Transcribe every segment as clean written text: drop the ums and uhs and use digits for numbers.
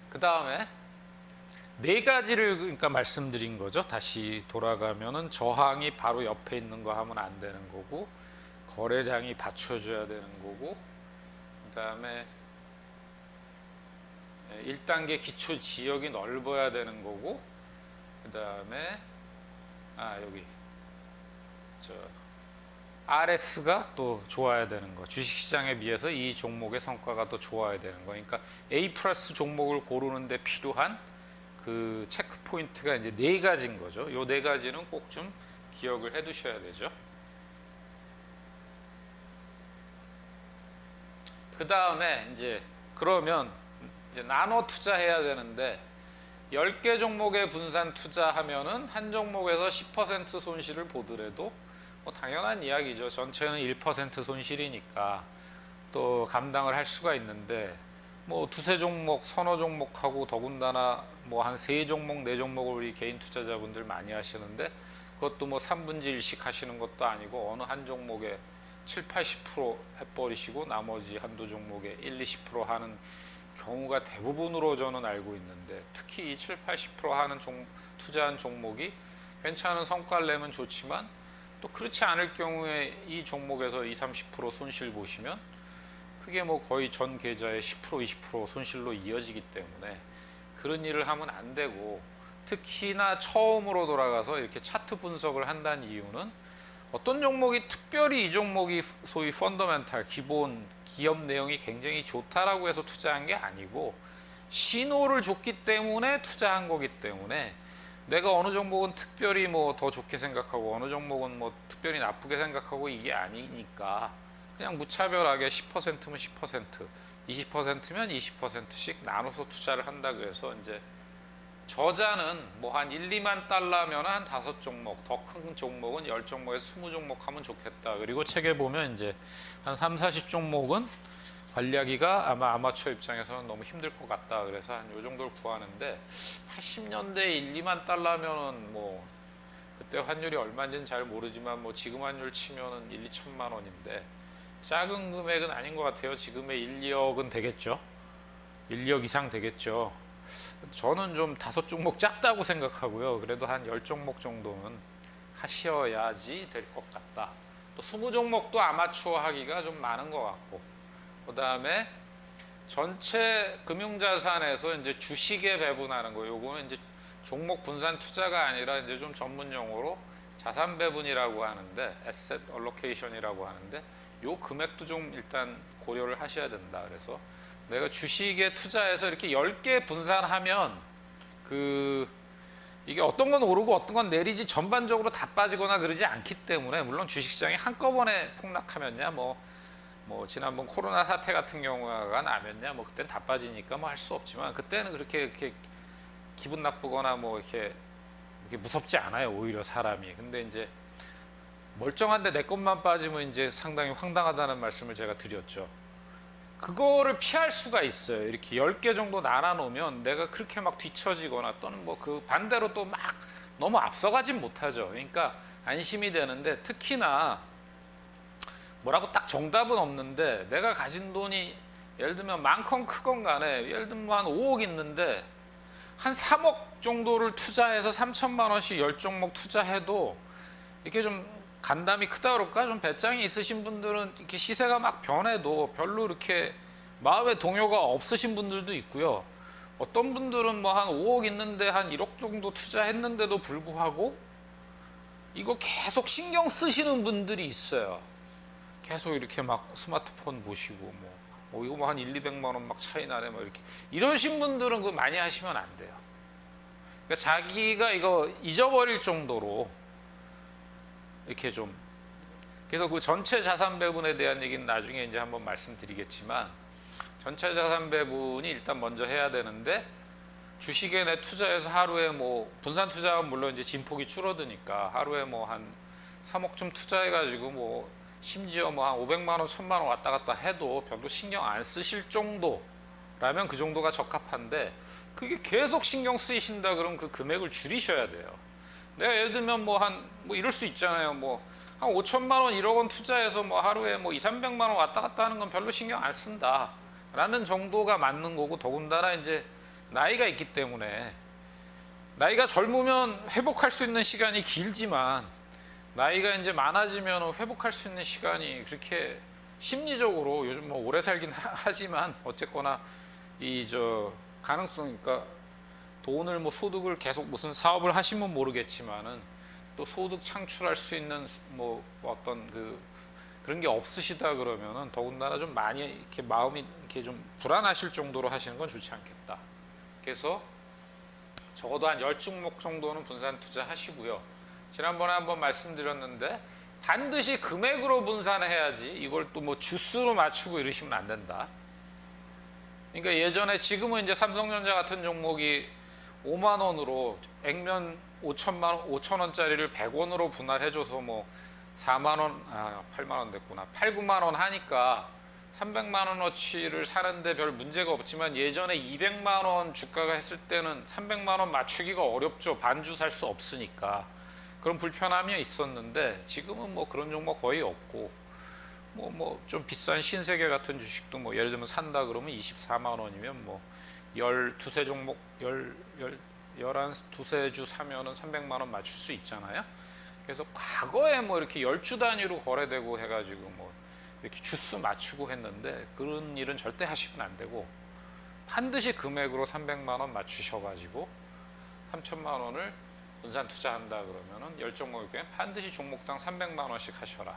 그 다음에 네 가지를 그러니까 말씀드린 거죠. 다시 돌아가면은 저항이 바로 옆에 있는 거 하면 안 되는 거고, 거래량이 받쳐줘야 되는 거고, 그 다음에 1단계 기초 지역이 넓어야 되는 거고, 그 다음에 여기 RS가 또 좋아야 되는 거, 주식시장에 비해서 이 종목의 성과가 또 좋아야 되는 거. 그러니까 A 플러스 종목을 고르는데 필요한 그 체크 포인트가 이제 네 가지인 거죠. 요 네 가지는 꼭 좀 기억을 해 두셔야 되죠. 그 다음에 이제 그러면 이제 나눠 투자해야 되는데, 10개 종목에 분산 투자하면은 한 종목에서 10% 손실을 보더라도 뭐 당연한 이야기죠. 전체는 1% 손실이니까 또 감당을 할 수가 있는데, 뭐 두세 종목, 서너 종목하고 더군다나 뭐 한 세 종목, 네 종목을 우리 개인 투자자분들 많이 하시는데, 그것도 뭐 3분의 1씩 하시는 것도 아니고 어느 한 종목에 7, 80% 해버리시고 나머지 한두 종목에 1, 20% 하는 경우가 대부분으로 저는 알고 있는데, 특히 이 7, 80% 하는 투자한 종목이 괜찮은 성과를 내면 좋지만 또 그렇지 않을 경우에 이 종목에서 20, 30% 손실 보시면 그게 뭐 거의 전 계좌의 10%, 20% 손실로 이어지기 때문에 그런 일을 하면 안 되고, 특히나 처음으로 돌아가서 이렇게 차트 분석을 한다는 이유는 어떤 종목이 특별히 이 종목이 소위 펀더멘탈, 기본 기업 내용이 굉장히 좋다라고 해서 투자한 게 아니고 신호를 줬기 때문에 투자한 거기 때문에, 내가 어느 종목은 특별히 뭐 더 좋게 생각하고 어느 종목은 뭐 특별히 나쁘게 생각하고 이게 아니니까 그냥 무차별하게 10%면 10%, 20%면 20%씩 나눠서 투자를 한다. 그래서 이제 저자는 뭐 한 1, 2만 달러면 한 5종목, 더 큰 종목은 10종목에서 20종목 하면 좋겠다. 그리고 책에 보면 이제 한 3, 40종목은 관리하기가 아마 아마추어 입장에서는 너무 힘들 것 같다. 그래서 한 요 정도를 구하는데, 80년대 1, 2만 달러면은 뭐 그때 환율이 얼마인지는 잘 모르지만 뭐 지금 환율 치면은 1, 2천만 원인데 작은 금액은 아닌 것 같아요. 지금의 1, 2억은 되겠죠. 1, 2억 이상 되겠죠. 저는 좀 5종목 작다고 생각하고요. 그래도 한 10종목 정도는 하셔야지 될 것 같다. 또 20종목도 아마추어 하기가 좀 많은 것 같고, 그 다음에 전체 금융자산에서 이제 주식에 배분하는 거, 요거는 이제 종목 분산 투자가 아니라 이제 좀 전문 용어로 자산 배분이라고 하는데, asset allocation이라고 하는데, 요 금액도 좀 일단 고려를 하셔야 된다. 그래서 내가 주식에 투자해서 이렇게 10개 분산하면 이게 어떤 건 오르고 어떤 건 내리지 전반적으로 다 빠지거나 그러지 않기 때문에, 물론 주식시장이 한꺼번에 폭락하면야 뭐 지난번 코로나 사태 같은 경우가 나면야 뭐 그때는 다 빠지니까 뭐 할 수 없지만, 그때는 그렇게 기분 나쁘거나 뭐 이렇게 무섭지 않아요. 오히려 사람이. 근데 이제 멀쩡한데 내 것만 빠지면 이제 상당히 황당하다는 말씀을 제가 드렸죠. 그거를 피할 수가 있어요. 이렇게 10개 정도 나눠 놓으면 내가 그렇게 막 뒤처지거나 또는 뭐 그 반대로 또 막 너무 앞서가진 못하죠. 그러니까 안심이 되는데, 특히나 뭐라고 딱 정답은 없는데, 내가 가진 돈이 예를 들면 많건 크건 간에 예를 들면 한 5억 있는데 한 3억 정도를 투자해서 3천만 원씩 10종목 투자해도 이렇게 좀 간담이 크다 그럴까? 좀 배짱이 있으신 분들은 이렇게 시세가 막 변해도 별로 이렇게 마음의 동요가 없으신 분들도 있고요. 어떤 분들은 뭐 한 5억 있는데 한 1억 정도 투자했는데도 불구하고 이거 계속 신경 쓰시는 분들이 있어요. 계속 이렇게 막 스마트폰 보시고 이거 뭐 한 1, 200만 원 막 차이 나네 뭐 이렇게 이러신 분들은 그거 많이 하시면 안 돼요. 그러니까 자기가 이거 잊어버릴 정도로 이렇게 좀, 그래서 그 전체 자산 배분에 대한 얘기는 나중에 이제 한번 말씀드리겠지만, 전체 자산 배분이 일단 먼저 해야 되는데, 주식에 내 투자해서 하루에 뭐 분산 투자하면 물론 이제 진폭이 줄어드니까 하루에 뭐 한 3억쯤 투자해가지고 뭐 심지어 뭐 한 500만 원, 1000만 원 왔다 갔다 해도 별로 신경 안 쓰실 정도라면 그 정도가 적합한데, 그게 계속 신경 쓰이신다 그러면 그 금액을 줄이셔야 돼요. 내가 예를 들면 뭐 이럴 수 있잖아요. 뭐 한 5천만 원, 1억 원 투자해서 뭐 하루에 뭐 2, 300만 원 왔다 갔다 하는 건 별로 신경 안 쓴다 라는 정도가 맞는 거고, 더군다나 이제 나이가 있기 때문에 나이가 젊으면 회복할 수 있는 시간이 길지만 나이가 이제 많아지면 회복할 수 있는 시간이 그렇게 심리적으로 요즘 뭐 오래 살긴 하지만 어쨌거나 이 가능성이니까 돈을 뭐 소득을 계속 무슨 사업을 하시면 모르겠지만은 또 소득 창출할 수 있는 뭐 어떤 그런 게 없으시다 그러면은 더군다나 좀 많이 이렇게 마음이 이렇게 좀 불안하실 정도로 하시는 건 좋지 않겠다. 그래서 적어도 한 10종목 정도는 분산 투자하시고요. 지난번에 한번 말씀드렸는데 반드시 금액으로 분산해야지 이걸 또 뭐 주수로 맞추고 이러시면 안 된다. 그러니까 예전에 지금은 이제 삼성전자 같은 종목이 5만 원으로 액면 5천 원짜리를 100원으로 분할해줘서 뭐 4만 원, 8만 원 됐구나. 8, 9만 원 하니까 300만 원어치를 사는데 별 문제가 없지만 예전에 200만 원 주가가 했을 때는 300만 원 맞추기가 어렵죠. 반주 살 수 없으니까. 그런 불편함이 있었는데 지금은 뭐 그런 종목 거의 없고 뭐 좀 비싼 신세계 같은 주식도 뭐 예를 들면 산다 그러면 24만 원이면 뭐 12세 종목 12세 주 사면은 300만 원 맞출 수 있잖아요. 그래서 과거에 뭐 이렇게 10주 단위로 거래되고 해가지고 뭐 이렇게 주수 맞추고 했는데 그런 일은 절대 하시면 안 되고 반드시 금액으로 300만 원 맞추셔가지고 3천만 원을 분산 투자한다 그러면은 10종목일 경우에 반드시 종목당 300만 원씩 하셔라.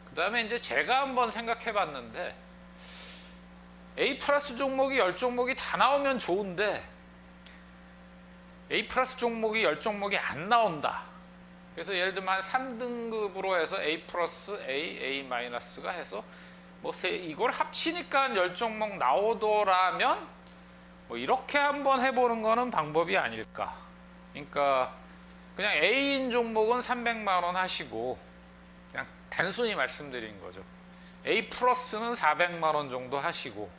그 다음에 이제 제가 한번 생각해 봤는데 A 플러스 종목이 10종목이 다 나오면 좋은데 A 플러스 종목이 10종목이 안 나온다. 그래서 예를 들면 한 3등급으로 해서 A 플러스 A 마이너스가 해서 뭐 이걸 합치니까 10종목 나오더라면 뭐 이렇게 한번 해보는 거는 방법이 아닐까. 그러니까 그냥 A인 종목은 300만 원 하시고 그냥 단순히 말씀드린 거죠. A 플러스는 400만 원 정도 하시고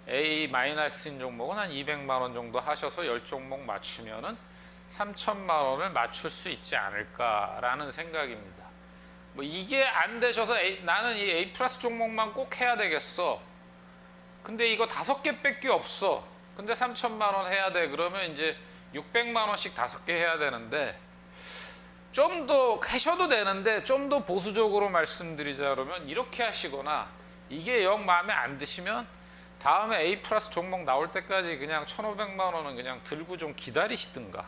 A 마이너스인 종목은 한 200만 원 정도 하셔서 10종목 맞추면은 3천만 원을 맞출 수 있지 않을까라는 생각입니다. 뭐 이게 안 되셔서 나는 이 A 플러스 종목만 꼭 해야 되겠어. 근데 이거 5개밖에 없어. 근데 3천만 원 해야 돼. 그러면 이제 600만 원씩 5개 해야 되는데 좀 더 하셔도 되는데 좀 더 보수적으로 말씀드리자 그러면 이렇게 하시거나 이게 영 마음에 안 드시면 다음에 A 플러스 종목 나올 때까지 그냥 1,500만 원은 그냥 들고 좀 기다리시든가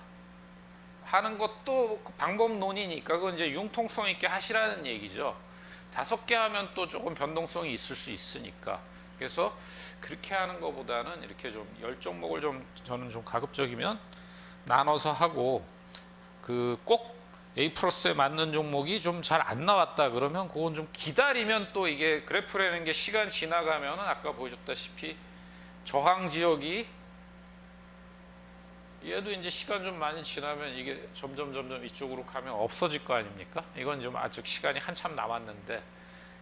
하는 것도 방법론이니까 그건 이제 융통성 있게 하시라는 얘기죠. 5개 하면 또 조금 변동성이 있을 수 있으니까. 그래서 그렇게 하는 것보다는 이렇게 좀 10종목을 좀 저는 좀 가급적이면 나눠서 하고 꼭 A 플러스에 맞는 종목이 좀 잘 안 나왔다 그러면 그건 좀 기다리면 또 이게 그래프라는 게 시간 지나가면은 아까 보셨다시피 저항 지역이 얘도 이제 시간 좀 많이 지나면 이게 점점 이쪽으로 가면 없어질 거 아닙니까? 이건 좀 아직 시간이 한참 남았는데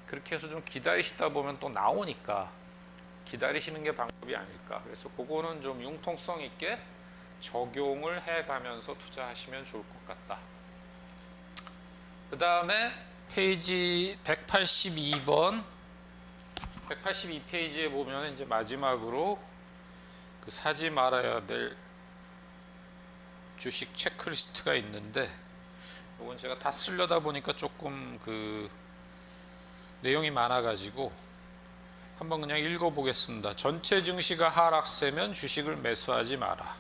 그렇게 해서 좀 기다리시다 보면 또 나오니까 기다리시는 게 방법이 아닐까. 그래서 그거는 좀 융통성 있게 적용을 해가면서 투자하시면 좋을 것 같다. 그 다음에 페이지 182번 182페이지에 보면 이제 마지막으로 사지 말아야 될 주식 체크리스트가 있는데 이건 제가 다 쓰려다 보니까 조금 내용이 많아가지고 한번 그냥 읽어보겠습니다. 전체 증시가 하락세면 주식을 매수하지 마라.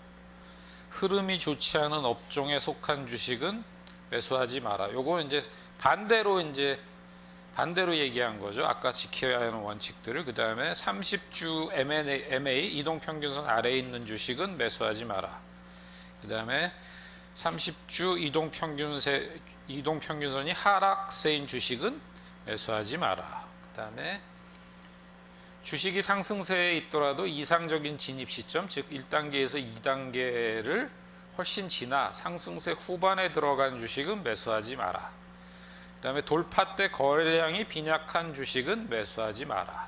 흐름이 좋지 않은 업종에 속한 주식은 매수하지 마라. 요거는 이제 반대로 얘기한 거죠. 아까 지켜야 하는 원칙들을. 그 다음에 30주 MA 이동평균선 아래에 있는 주식은 매수하지 마라. 그 다음에 30주 이동평균선이 하락세인 주식은 매수하지 마라. 그 다음에 주식이 상승세에 있더라도 이상적인 진입 시점, 즉 1단계에서 2단계를 훨씬 지나 상승세 후반에 들어간 주식은 매수하지 마라. 그 다음에 돌파 때 거래량이 빈약한 주식은 매수하지 마라.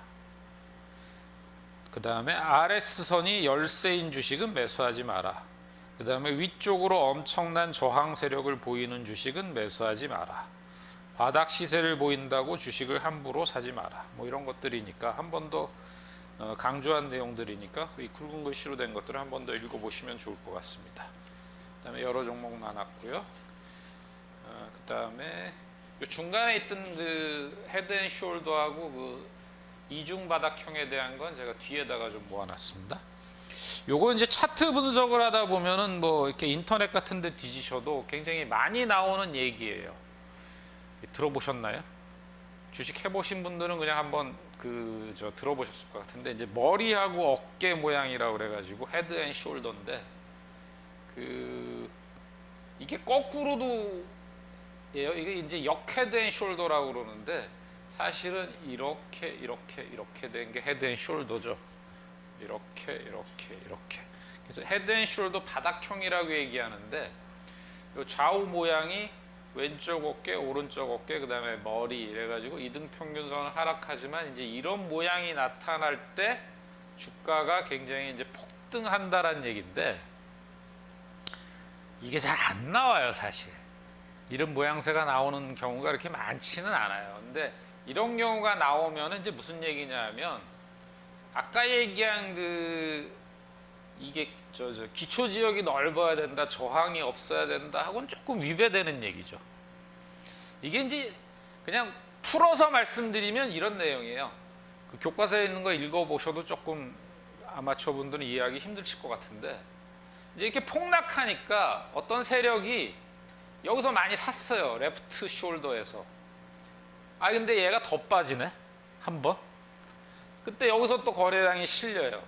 그 다음에 RS선이 열세인 주식은 매수하지 마라. 그 다음에 위쪽으로 엄청난 저항 세력을 보이는 주식은 매수하지 마라. 바닥 시세를 보인다고 주식을 함부로 사지 마라. 뭐 이런 것들이니까 한 번 더 강조한 내용들이니까 이 굵은 글씨로 된 것들을 한 번 더 읽어보시면 좋을 것 같습니다. 그 다음에 여러 종목 나눴고요. 그 다음에 중간에 있던 그 헤드 앤 숄더하고 그 이중 바닥형에 대한 건 제가 뒤에다가 좀 모아놨습니다. 요거 이제 차트 분석을 하다 보면은 뭐 이렇게 인터넷 같은 데 뒤지셔도 굉장히 많이 나오는 얘기예요. 들어보셨나요? 주식 해보신 분들은 그냥 한번 들어보셨을 것 같은데, 이제 머리하고 어깨 모양이라고 그래가지고 헤드 앤 숄더인데, 이게 거꾸로도 예요. 이게 이제 역헤드 앤 숄더라고 그러는데, 사실은 이렇게 된 게 헤드 앤 숄더죠. 이렇게. 그래서 헤드 앤 숄더 바닥형이라고 얘기하는데, 요 좌우 모양이 왼쪽 어깨, 오른쪽 어깨, 그 다음에 머리 이래가지고 이등평균선은 하락하지만 이제 이런 모양이 나타날 때 주가가 굉장히 이제 폭등한다라는 얘기인데, 이게 잘 안 나와요, 사실. 이런 모양새가 나오는 경우가 그렇게 많지는 않아요. 근데 이런 경우가 나오면 이제 무슨 얘기냐면, 아까 얘기한 이게 기초 지역이 넓어야 된다, 저항이 없어야 된다 하고는 조금 위배되는 얘기죠. 이게 이제 그냥 풀어서 말씀드리면 이런 내용이에요. 그 교과서에 있는 거 읽어보셔도 조금 아마추어 분들은 이해하기 힘드실 것 같은데, 이제 이렇게 폭락하니까 어떤 세력이 여기서 많이 샀어요. 레프트 숄더에서. 근데 얘가 더 빠지네, 한번. 그때 여기서 또 거래량이 실려요.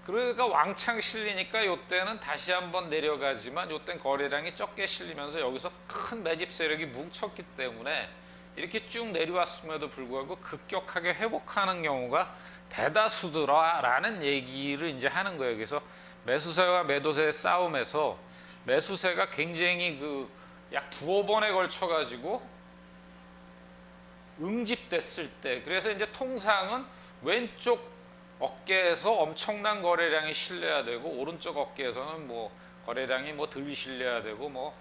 그러니까 왕창 실리니까 이때는 다시 한번 내려가지만 이때는 거래량이 적게 실리면서 여기서 큰 매집 세력이 뭉쳤기 때문에 이렇게 쭉 내려왔음에도 불구하고 급격하게 회복하는 경우가 대다수더라라는 얘기를 이제 하는 거예요. 그래서 매수세와 매도세의 싸움에서 매수세가 굉장히 약 두어 번에 걸쳐 가지고 응집됐을 때, 그래서 이제 통상은 왼쪽 어깨에서 엄청난 거래량이 실려야 되고, 오른쪽 어깨에서는 뭐 거래량이 덜 실려야 되고, 뭐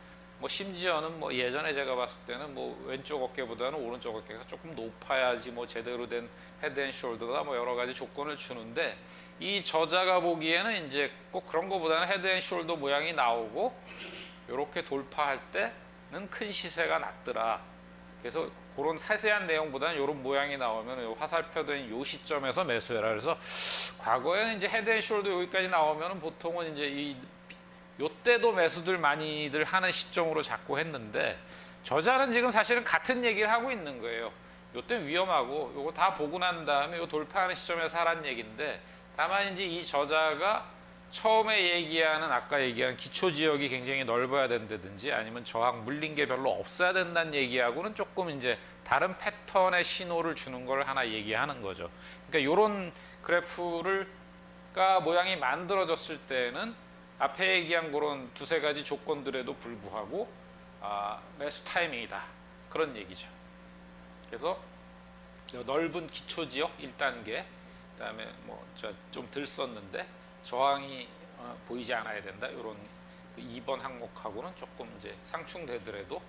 심지어는 예전에 제가 봤을 때는 왼쪽 어깨보다는 오른쪽 어깨가 조금 높아야지 제대로 된 헤드 앤 숄더다, 여러 가지 조건을 주는데, 이 저자가 보기에는 이제 꼭 그런 거보다는 헤드 앤 숄더 모양이 나오고 이렇게 돌파할 때는 큰 시세가 났더라. 그래서 그런 세세한 내용보다는 이런 모양이 나오면 화살표된 이 시점에서 매수해라. 그래서 과거에는 이제 헤드 앤 숄더 여기까지 나오면 보통은 이제 요때도 매수들 많이들 하는 시점으로 잡고 했는데, 저자는 지금 사실은 같은 얘기를 하고 있는 거예요. 요때 위험하고 요거 다 보고 난 다음에 요 돌파하는 시점에서 하라는 얘기인데, 다만 이제 이 저자가 처음에 얘기하는 아까 얘기한 기초 지역이 굉장히 넓어야 된다든지 아니면 저항 물린 게 별로 없어야 된다는 얘기하고는 조금 이제 다른 패턴의 신호를 주는 걸 하나 얘기하는 거죠. 그러니까 이런 그래프가 모양이 만들어졌을 때는 앞에 얘기한 그런 두세 가지 조건들에도 불구하고 매수 타이밍이다, 그런 얘기죠. 그래서 넓은 기초 지역 1단계, 그다음에 좀 덜 썼는데 저항이 보이지 않아야 된다, 이런 2번 항목하고는 조금 이제 상충되더라도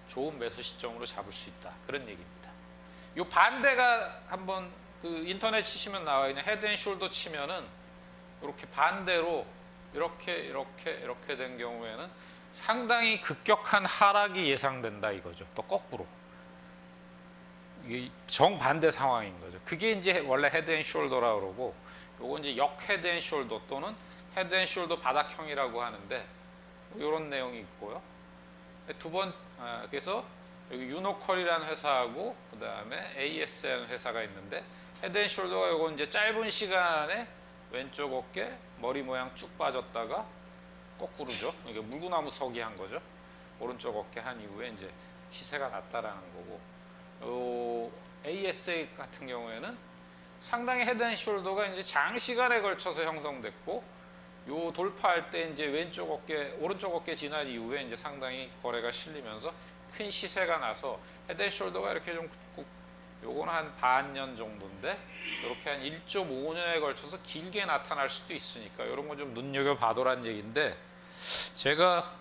좋은 매수 시점으로 잡을 수 있다, 그런 얘기입니다. 이 반대가 한번 인터넷 치시면 나와 있는 헤드 앤 숄더 치면은 이렇게 반대로 이렇게 된 경우에는 상당히 급격한 하락이 예상된다 이거죠. 또 거꾸로 이게 정반대 상황인 거죠. 그게 이제 원래 헤드 앤 숄더라고 그러고, 요거 이제 역 헤드 앤 숄더 또는 헤드 앤 숄더 바닥형이라고 하는데, 이런 내용이 있고요. 그래서 여기 유노컬이라는 회사하고 그 다음에 AS라는 회사가 있는데, 헤드 앤 숄더가 요거 이제 짧은 시간에 왼쪽 어깨 머리 모양 쭉 빠졌다가 거꾸로죠. 이게 물구나무 서기 한 거죠. 오른쪽 어깨 한 이후에 이제 시세가 났다라는 거고, ASA 같은 경우에는 상당히 헤드 앤 숄더가 이제 장시간에 걸쳐서 형성됐고, 요 돌파할 때 이제 오른쪽 어깨 지난 이후에 이제 상당히 거래가 실리면서 큰 시세가 나서 헤드 앤 숄더가 이렇게 좀, 요거는 한 반년 정도인데 이렇게 한 1.5년에 걸쳐서 길게 나타날 수도 있으니까 이런 거 좀 눈여겨봐도란 얘기인데, 제가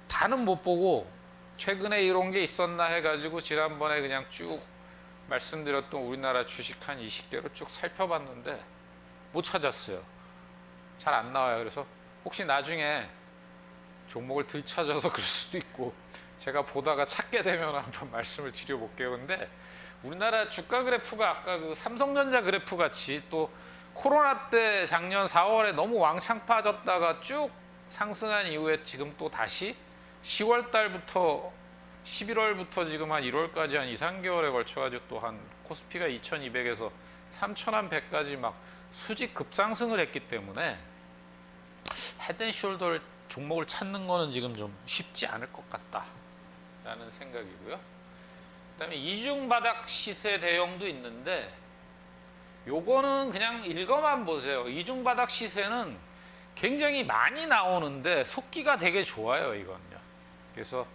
다는 못 보고 최근에 이런 게 있었나 해가지고 지난번에 그냥 쭉 말씀드렸던 우리나라 주식 한 20개로 쭉 살펴봤는데, 못 찾았어요. 잘 안 나와요. 그래서 혹시 나중에 종목을 덜 찾아서 그럴 수도 있고 제가 보다가 찾게 되면 한번 말씀을 드려볼게요. 근데 우리나라 주가 그래프가 아까 그 삼성전자 그래프 같이 또 코로나 때 작년 4월에 너무 왕창 빠졌다가 쭉 상승한 이후에 지금 또 다시 10월 달부터 11월부터 지금 한 1월까지 한 2, 3개월에 걸쳐가지고 또 한 코스피가 2200에서 3100까지 막 수직 급상승을 했기 때문에 헤드앤숄더 종목을 찾는 거는 지금 좀 쉽지 않을 것 같다라는 생각이고요. 그다음에 이중 바닥 시세 대형도 있는데 요거는 그냥 읽어만 보세요. 이중 바닥 시세는 굉장히 많이 나오는데 속기가 되게 좋아요, 이건요. 그래서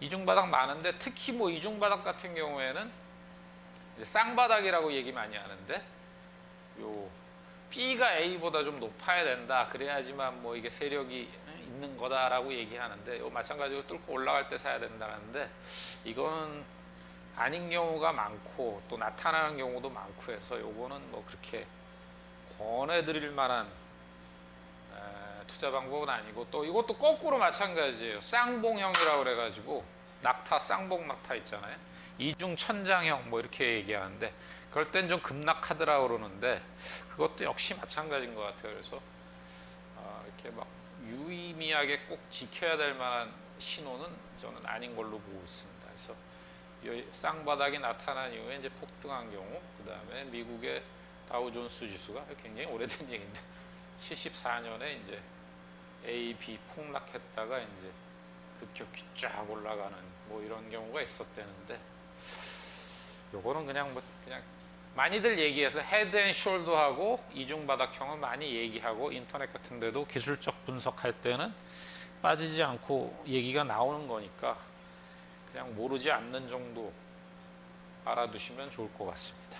이중 바닥 많은데 특히 뭐 이중 바닥 같은 경우에는 쌍바닥이라고 얘기 많이 하는데 요 B가 A보다 좀 높아야 된다. 그래야지만 뭐 이게 세력이 있는 거다라고 얘기하는데 요 마찬가지로 뚫고 올라갈 때 사야 된다는데 이거는 아닌 경우가 많고 또 나타나는 경우도 많고 해서 요거는 뭐 그렇게 권해드릴 만한 투자 방법은 아니고 또 이것도 거꾸로 마찬가지예요. 쌍봉형이라고 그래가지고 낙타 쌍봉 낙타 있잖아요. 이중 천장형 뭐 이렇게 얘기하는데 그럴 땐 좀 급락하더라고 그러는데 그것도 역시 마찬가지인 것 같아요. 그래서 이렇게 막 유의미하게 꼭 지켜야 될 만한 신호는 저는 아닌 걸로 보고 있습니다. 그래서 이 쌍바닥이 나타난 이후에 이제 폭등한 경우, 그 다음에 미국의 다우존스 지수가 굉장히 오래된 얘기인데 74년에 이제 A, B 폭락했다가 이제 급격히 쫙 올라가는 뭐 이런 경우가 있었대는데 요거는 그냥 많이들 얘기해서 헤드앤숄더하고 이중바닥형은 많이 얘기하고 인터넷 같은 데도 기술적 분석할 때는 빠지지 않고 얘기가 나오는 거니까 그냥 모르지 않는 정도 알아두시면 좋을 것 같습니다.